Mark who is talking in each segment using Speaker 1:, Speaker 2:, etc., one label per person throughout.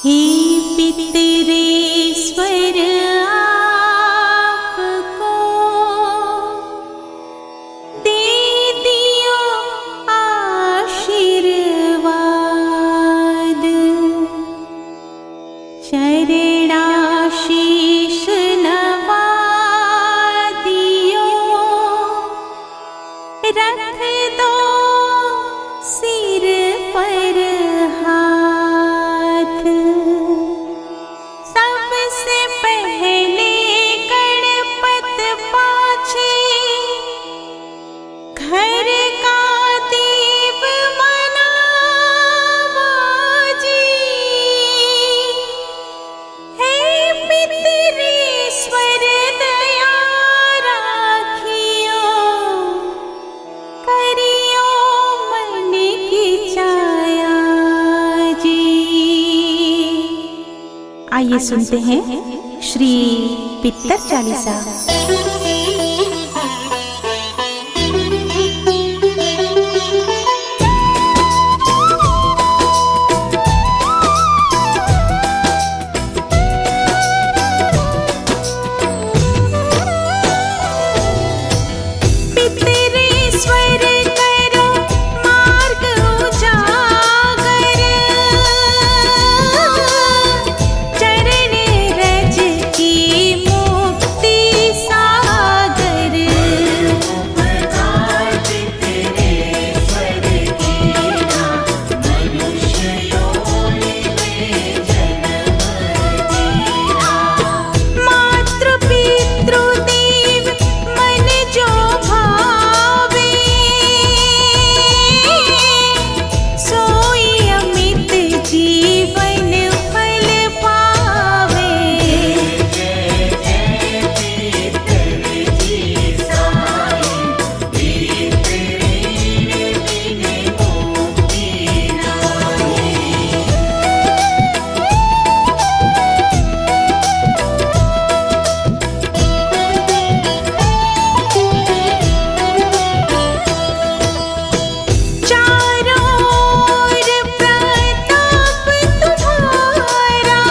Speaker 1: हे पितरेश्वर आपको दे दियो आशीर्वाद, चरणाशीष नवा दियो, रख दो सिर पर हाथ। सबसे पहले गणपत पाछे घर का दीप मनावा जी। हे पितरेश्वर दया राखियो, करियो मन की छाया जी। आइए सुनते हैं श्री पित्तर चालीसा। पितरेश्वर करो मार्ग उजागर, चरण रज की मुक्ति सागर। मातृ पितृ देव मन जो भावे, सोई अमित जीवन फल पावे। चारों ओर प्रताप तुम्हारा,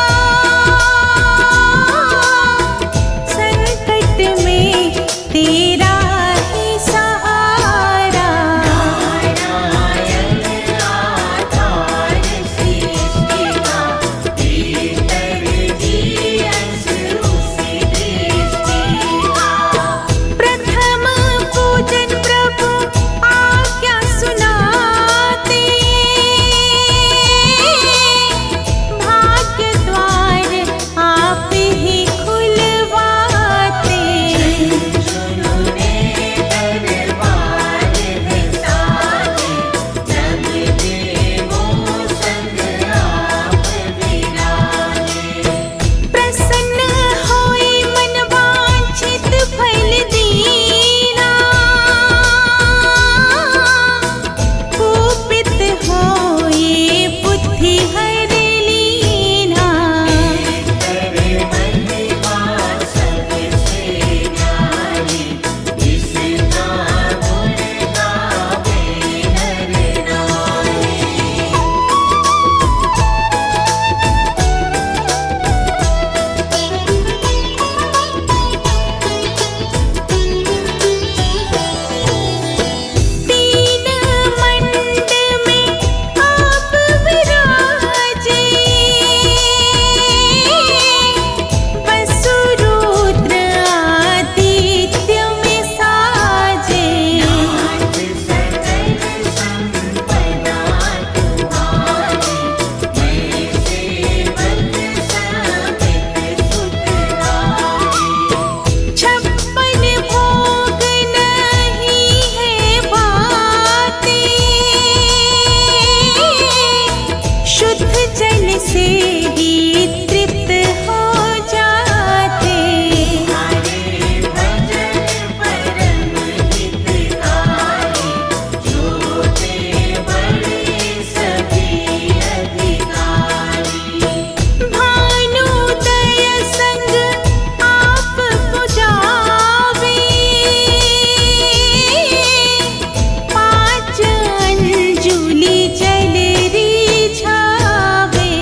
Speaker 1: संकट में तेरा ही सहारा। प्रथम पूजन प्रभु आज्ञा सुनाते, भाग्य द्वार आप ही खुलवाते। प्रसन्न होई मन वांछित फल दीना, कुपित होई बुद्धि हर लीना। तीन मंड में आप विराजे, वसु रुद्र आदित्य में साजे। छप्पन भोग नहीं है बाते, शुद्ध जल से ही तृप्त हो जाते। भानुदय संग आप पुजावे, पाँच अंजुलि जल रिझावे।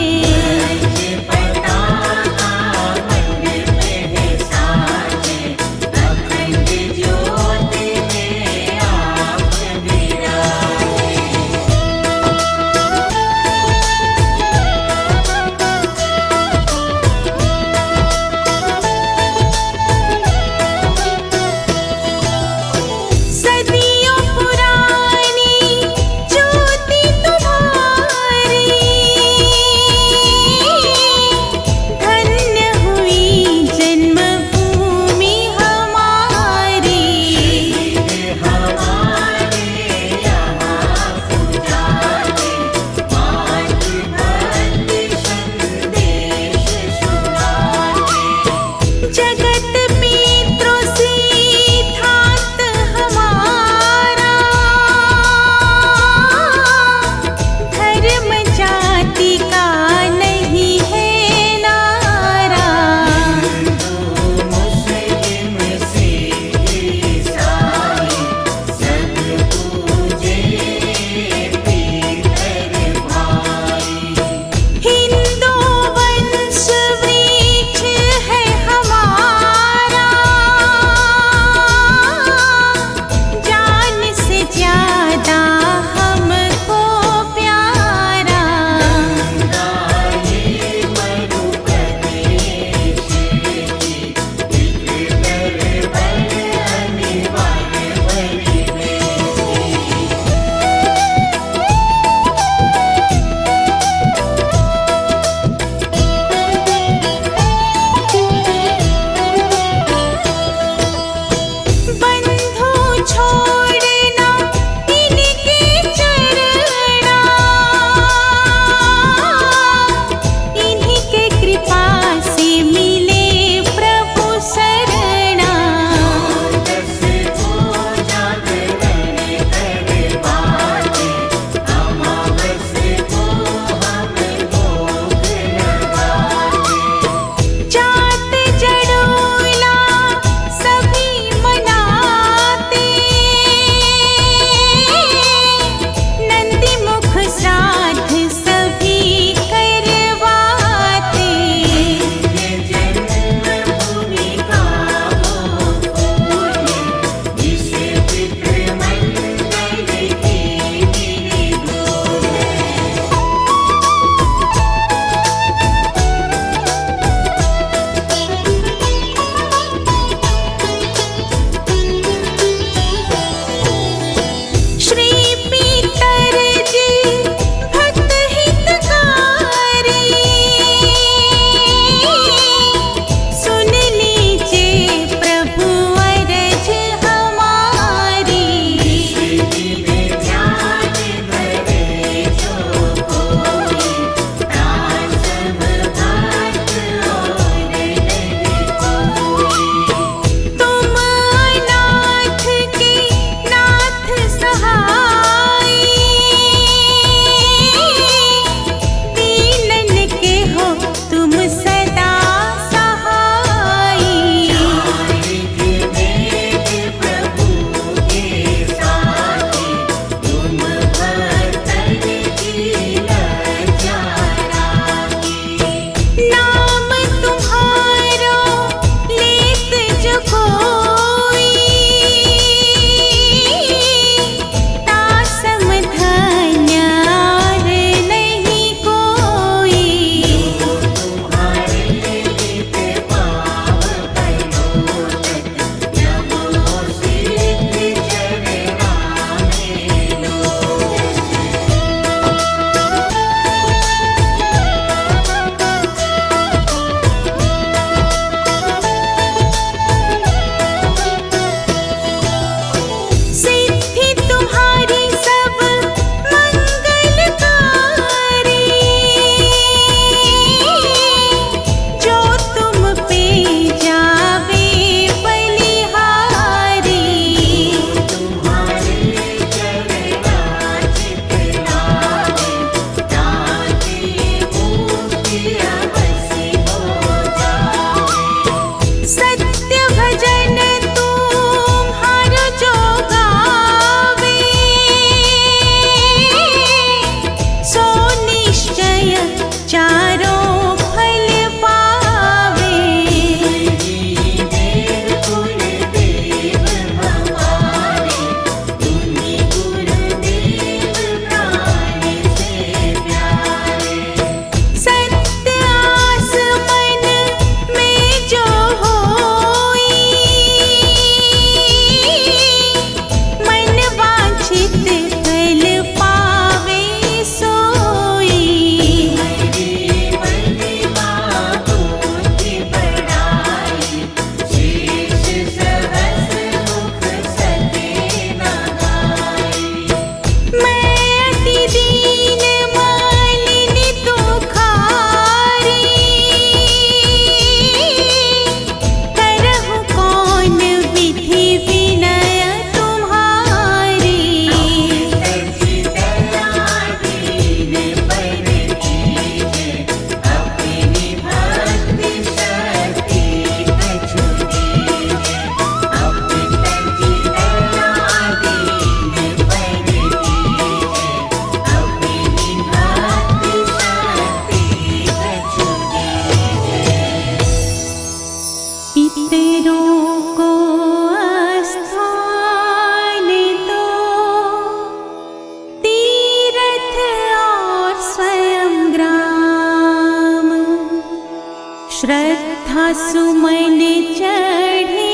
Speaker 1: जहाँ सुमन चढ़े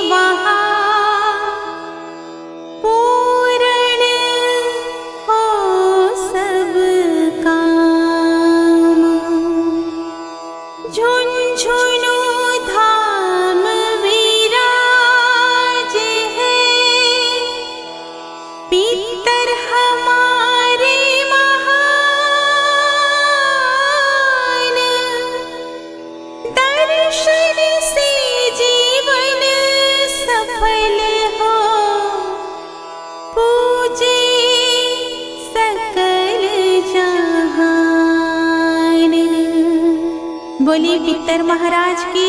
Speaker 1: वहाँ पूर्ण हो सब काम। झुनझुनु धाम विराज है, पितर हमारे महान। दर्शन से जीवन सफल हो, पूजे सकल जहान। बोलिए पितर महाराज की।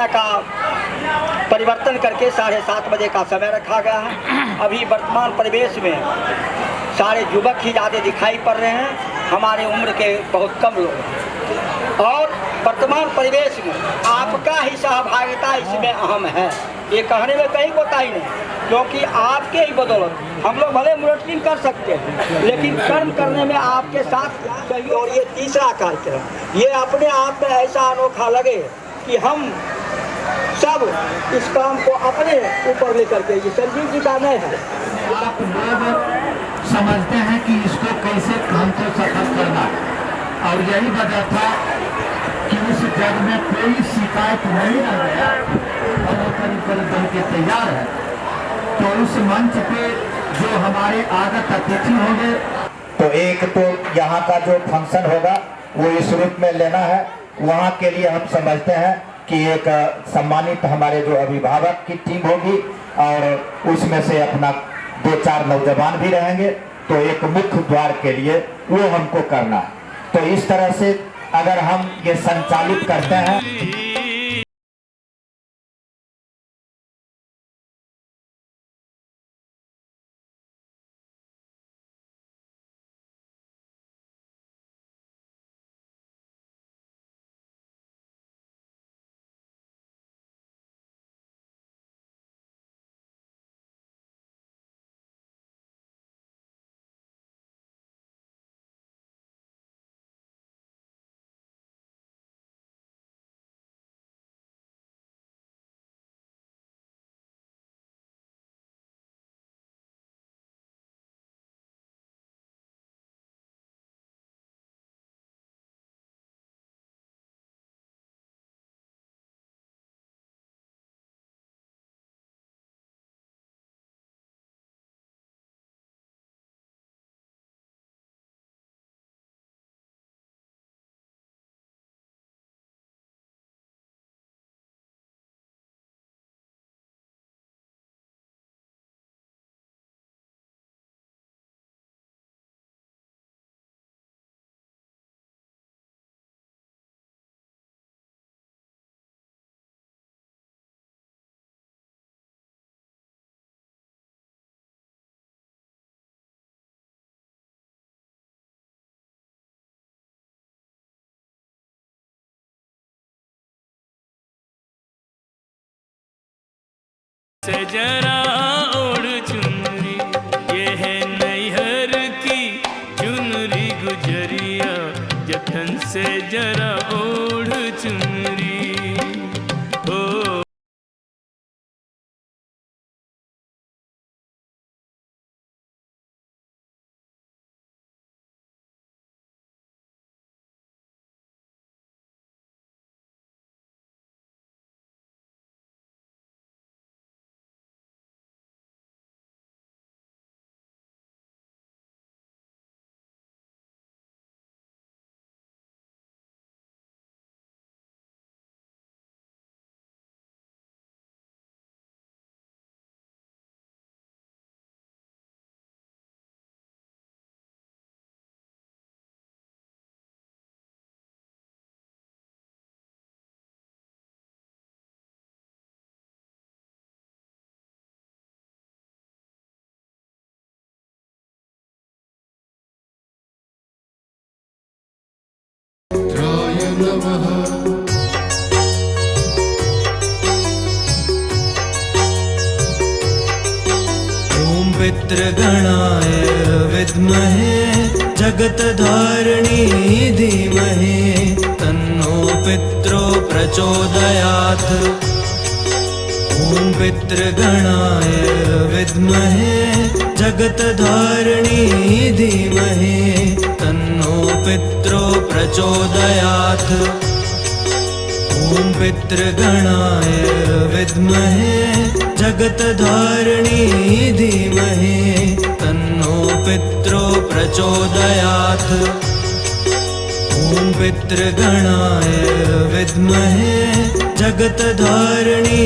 Speaker 2: समय का परिवर्तन करके 7:30 बजे का समय रखा गया है। अभी वर्तमान परिवेश में सारे युवक ही ज़्यादा दिखाई पड़ रहे हैं, हमारे उम्र के बहुत कम लोग हैं। और वर्तमान परिवेश में आपका ही सहभागिता इसमें अहम है, ये कहने में कहीं कोताही नहीं, क्योंकि आपके ही बदौलत हम लोग भले मॉनिटरिंग कर सकते हैं, लेकिन कर्म करने में आपके साथ चाहिए। और ये तीसरा कार्यक्रम ये अपने आप में ऐसा अनोखा लगे कि हम सब इस काम को अपने ऊपर लेकर के, ये संजीव जी का नहीं है,
Speaker 3: आप लोग समझते हैं कि इसको कैसे काम को सफल करना, और यही वजह था कि उस जग में कोई शिकायत नहीं रह गया और वो करीब बन के तैयार है। तो उस मंच पे जो हमारे आगत अतिथि होंगे,
Speaker 4: तो एक तो यहाँ का जो फंक्शन होगा वो इस रूप में लेना है। वहाँ के लिए हम समझते हैं कि एक सम्मानित हमारे जो अभिभावक की टीम होगी और उसमें से अपना 2-4 नौजवान भी रहेंगे, तो एक मुख्य द्वार के लिए वो हमको करना है। तो इस तरह से अगर हम ये संचालित करते हैं,
Speaker 5: से जरा ओढ़ चुनरी, ये है नैहर की चुनरी गुजरिया, जतन से जरा ओढ़ चुनरी हो।
Speaker 6: ॐ पितृगणाय विद्महे जगत्धारिणी धीमहि तन्नो पित्रो प्रचोदयात्। ॐ पितृगणाय विद्महे जगत्धारिणी धीमहि तन्नो पित्रो प्रचोदयात्। ॐ पितृगणाय विद्महे जगत्धारिणी धीमहि तन्नो पित्रो प्रचोदयात्। ॐ पितृगणाय विद्महे जगत्धारिणी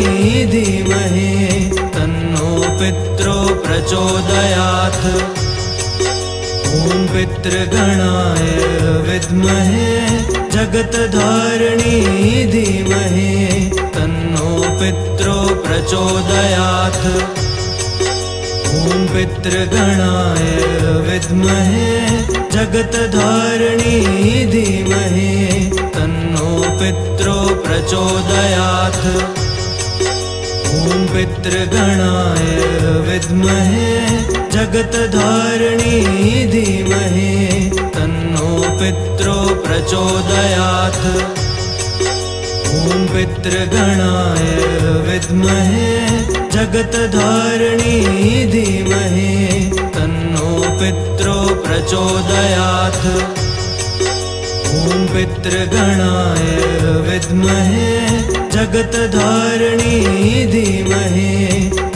Speaker 6: धीमहि तन्नो पित्रो प्रचोदयात्। ॐ पितृगणाय विद्महे जगत्धारिणी धीमहि तन्नो पित्रो प्रचोदयात् ॐ पितृगणाय विद्महे जगत्धारिणी धीमहि तन्नो पित्रो प्रचोदयात् ॐ पितृगणाय विद्महे जगत्धारिणी धीमहि तन्नो पित्रो प्रचोदयात् ॐ पितृगणाय विद्महे जगत्धारिणी धीमहि तन्नो पित्रो प्रचोदयात् ॐ पितृगणाय विद्महे जगत्धारिणी धीमहि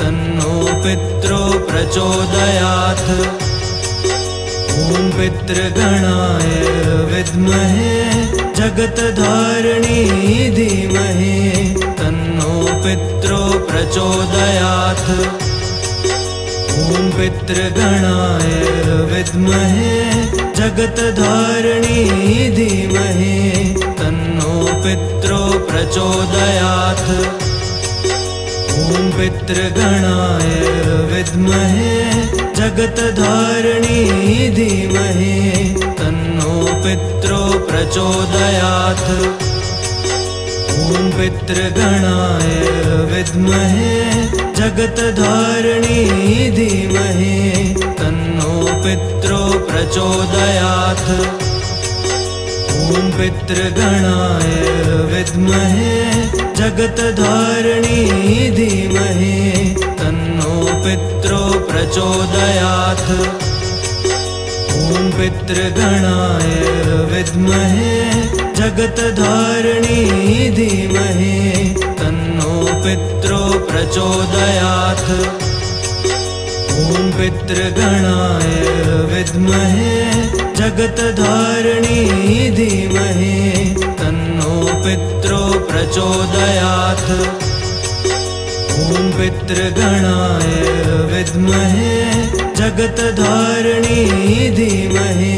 Speaker 6: तन्नो पित्रो प्रचोदयात् ॐ पितृगणाय विद्महे जगत्धारिणी धीमहि तन्नो पित्रो प्रचोदयात् ॐ पितृगणाय विद्महे जगत्धारिणी धीमहि तन्नो पित्रो प्रचोदयात् ॐ पितृगणाय विद्महे जगत्धारिणी धीमहि तन्नो पित्रो प्रचोदयात् ॐ पितृगणाय विद्महे जगत्धारिणी धीमहि तन्नो पित्रो प्रचोदयात् ॐ पितृगणाय विद्महे जगत्धारिणी धीमहि तन्नो पित्रो प्रचोदयात् ॐ पितृगणाय विद्महे जगत्धारिणी धीमहि तन्नो पित्रो प्रचोदयात् ॐ पितृगणाय विद्महे जगत्धारिणी धीमहि तन्नो पित्रो प्रचोदयात् ॐ पितृगणाय विद्महे जगत्धारिणी धीमहि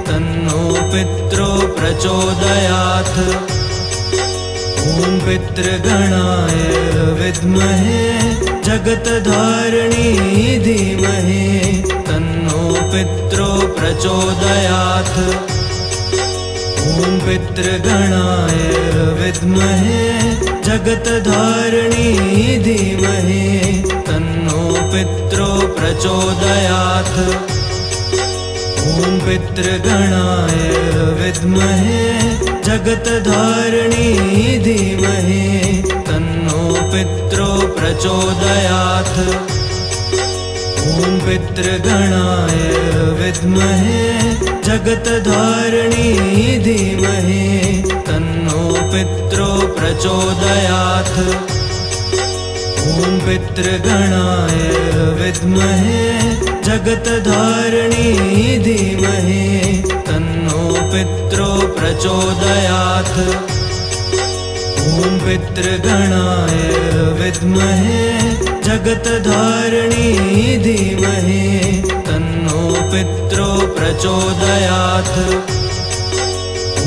Speaker 6: तन्नो पित्रो प्रचोदयात् ॐ पितृगणाय विद्महे जगत्धारिणी धीमहि तन्नो पित्रो प्रचोदयात् ॐ पितृगणाय विद्महे जगत्धारिणी धीमहि तन्नो पित्रो प्रचोदयात् ॐ पितृगणाय विद्महे जगत्धारिणी धीमहि तन्नो पित्रो प्रचोदयात् ॐ पितृगणाय विद्महे जगत्धारिणी धीमहि तन्नो पित्रो प्रचोदयात् ॐ पितृगणाय विद्महे जगत्धारिणी धीमहि तन्नो पित्रो प्रचोदयात् ॐ पितृगणाय विद्महे जगत्धारिणी धीमहि तन्नो पित्रो प्रचोदयात्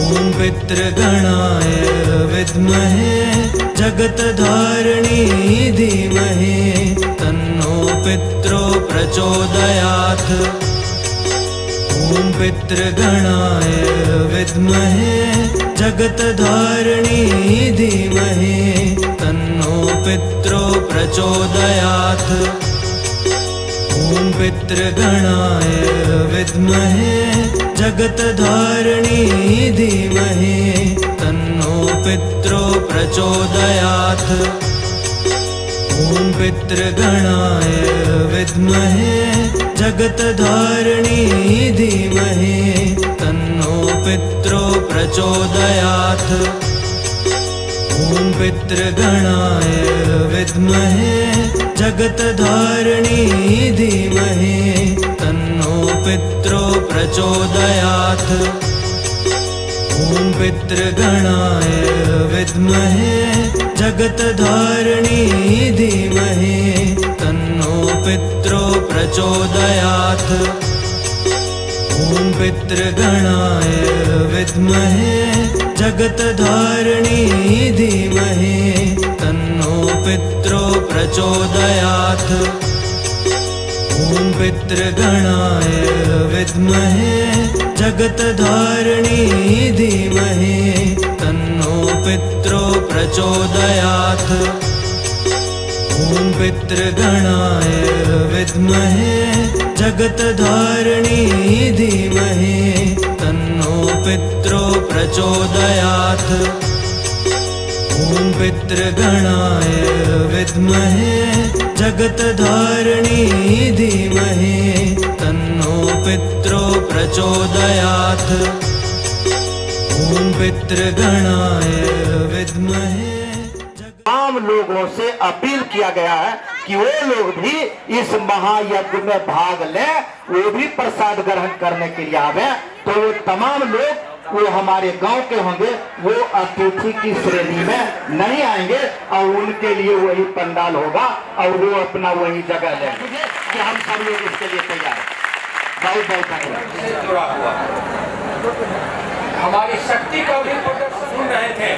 Speaker 6: ॐ पितृगणाय विद्महे जगत्धारिणी धीमहि तन्नो पित्रो प्रचोदयात् ॐ पितृगणाय विद्महे जगत्धारिणी धीमहि तन्नो पित्रो प्रचोदयात् ॐ पितृगणाय विद्महे जगत्धारिणी धीमहि तन्नो पित्रो प्रचोदयात् ॐ पितृगणाय विद्महे जगत्धारिणी धीमहि तन्नो पित्रो प्रचोदयात् ॐ पितृगणाय विद्महे जगत्धारिणी धीमहि तन्नो पित्रो प्रचोदयात् ॐ पितृगणाय विद्महे जगत्धारिणी धीमहि तन्नो पित्रो प्रचोदयात् ॐ ॐ पितृगणाय विद्महे जगत्धारिणी धीमहि तन्नो पित्रो प्रचोदयात् ॐ पितृगणाय विद्महे जगत्धारिणी धीमहि तन्नो पित्रो प्रचोदयात् ॐ पितृगणाय विद्महे जगत्धारिणी धीमहि तन्नो पित्रो प्रचोदयात् ॐ पितृगणाय विद्महे जगत्धारिणी धीमहि तन्नो पित्रो प्रचोदयात् ॐ पितृगणाय विद्महे।
Speaker 4: आम लोगों से अपील किया गया है कि वो लोग भी इस महायज्ञ में भाग लें, वो भी प्रसाद ग्रहण करने के लिए आवे। तो वो तमाम लोग वो हमारे गांव के होंगे, वो अतिथि की श्रेणी में नहीं आएंगे और उनके लिए वही पंडाल होगा और वो अपना वही जगह लेंगे कि हम सब लोग इसके लिए तैयार हैं। बहुत बहुत धन्यवाद।
Speaker 7: जुड़ा हुआ हमारी शक्ति का भी प्रदर्शन सुन रहे थे।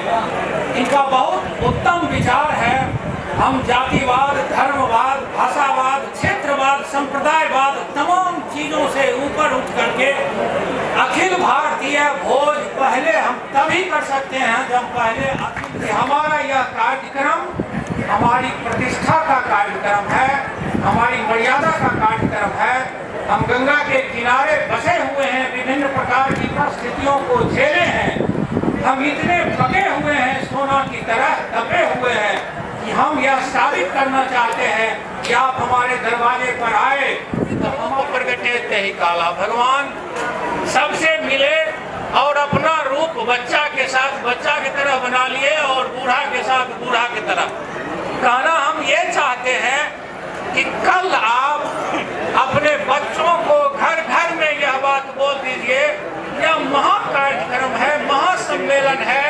Speaker 7: इनका बहुत उत्तम विचार है। हम जातिवाद, धर्मवाद, भाषावाद, क्षेत्रवाद, संप्रदायवाद तमाम चीजों से ऊपर उठ करके अखिल भारतीय भोज पहले हम तभी कर सकते हैं जब पहले अखिल। हमारा यह कार्यक्रम हमारी प्रतिष्ठा का कार्यक्रम है, हमारी मर्यादा का कार्यक्रम है। हम गंगा के किनारे बसे हुए हैं, विभिन्न प्रकार की परिस्थितियों को झेले हैं। हम इतने पके हुए हैं, सोना की तरह दबे हुए हैं कि हम यह साबित करना चाहते हैं कि आप हमारे दरवाजे पर आए तो हम प्रगटे ते ही काला। भगवान सबसे मिले और अपना रूप बच्चा के साथ बच्चा की तरह बना लिए और बूढ़ा के साथ बूढ़ा की तरह। कहना हम ये चाहते हैं कि कल आप अपने बच्चों को घर घर में यह बात बोल दीजिए, यह महाकार्यक्रम है, महासम्मेलन है।